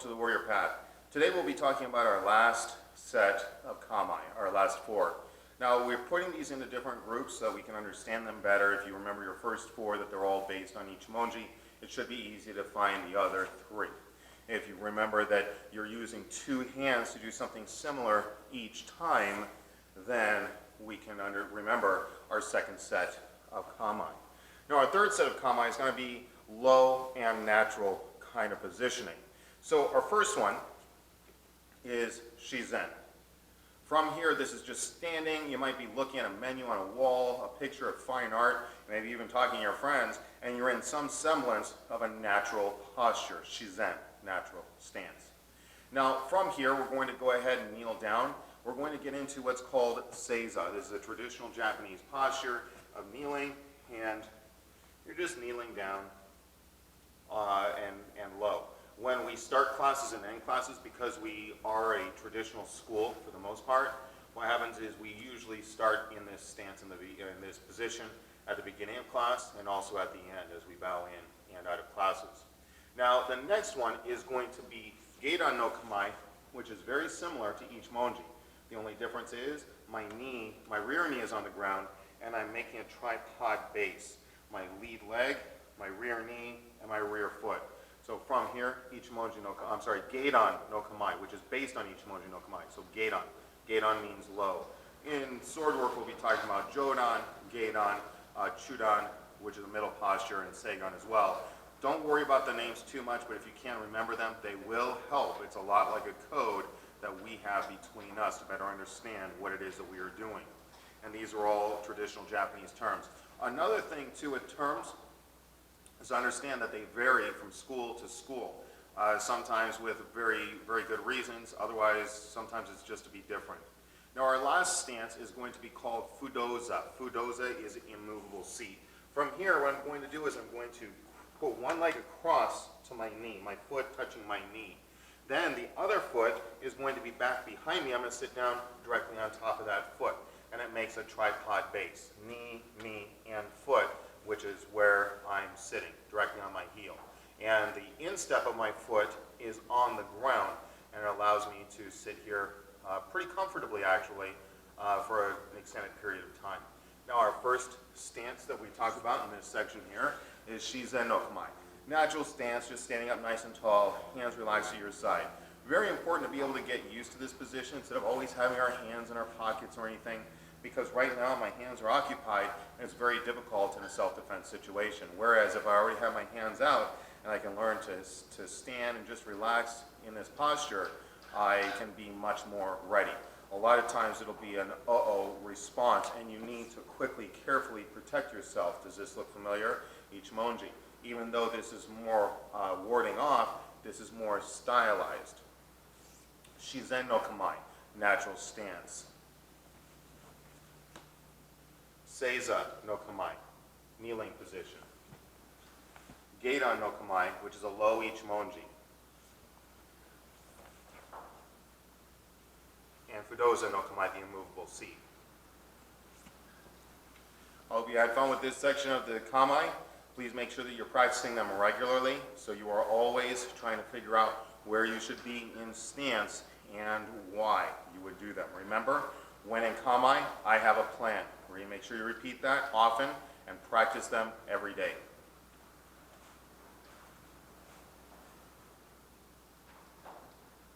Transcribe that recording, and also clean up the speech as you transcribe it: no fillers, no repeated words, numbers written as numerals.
to the Warrior Path. Today we'll be talking about our last set of kamae, our last four. Now we're putting these into different groups so that we can understand them better. If you remember your first four, that they're all based on each monji, it should be easy to find the other three. If you remember that you're using two hands to do something similar each time, then we can remember our second set of kamae. Now our third set of kamae is going to be low and natural kind of positioning. So our first one is shizen. From here, this is just standing. You might be looking at a menu on a wall, a picture of fine art, maybe even talking to your friends, and you're in some semblance of a natural posture, shizen, natural stance. Now, from here, we're going to go ahead and kneel down. We're going to get into what's called seiza. This is a traditional Japanese posture of kneeling, and you're just kneeling down and low. When we start classes and end classes, because we are a traditional school for the most part, what happens is we usually start in this stance, in this position at the beginning of class and also at the end as we bow in and out of classes. Now the next one is going to be Geidan no kamae, which is very similar to each monji. The only difference is my rear knee is on the ground and I'm making a tripod base. My lead leg, my rear knee, and my rear foot. So from here, Geidan no kamae, which is based on each monji no kamae. So Geidan. Geidan means low. In sword work, we'll be talking about Jodan, Geidan, Chudan, which is a middle posture, and Seigan as well. Don't worry about the names too much, but if you can't remember them, they will help. It's a lot like a code that we have between us to better understand what it is that we are doing. And these are all traditional Japanese terms. Another thing too with terms is to understand that they vary from school to school. Sometimes with very, very good reasons, otherwise sometimes it's just to be different. Now our last stance is going to be called fudoza. Fudoza is an immovable seat. From here, what I'm going to do is I'm going to put one leg across to my knee, my foot touching my knee. Then the other foot is going to be back behind me. I'm going to sit down directly on top of that foot. And it makes a tripod base, knee, and foot, which is where I'm sitting, directly on my heel. And the instep of my foot is on the ground, and it allows me to sit here pretty comfortably, actually, for an extended period of time. Now, our first stance that we talked about in this section here is shizen no kamae. Natural stance, just standing up nice and tall, hands relaxed to your side. Very important to be able to get used to this position instead of always having our hands in our pockets or anything, because right now my hands are occupied and it's very difficult in a self-defense situation. Whereas if I already have my hands out and I can learn to stand and just relax in this posture, I can be much more ready. A lot of times it'll be an uh-oh response and you need to quickly, carefully protect yourself. Does this look familiar? Each monji. Even though this is more warding off, this is more stylized. Shizen no kamae, natural stance. Seiza no kamae, kneeling position. Geidan no kamae, which is a low each monji. And fudoza no kamae, the immovable seat. I hope you had fun with this section of the kamae. Please make sure that you're practicing them regularly, so you are always trying to figure out where you should be in stance and why you would do them. Remember, when in kamae, I have a plan. We're going to make sure you repeat that often and practice them every day.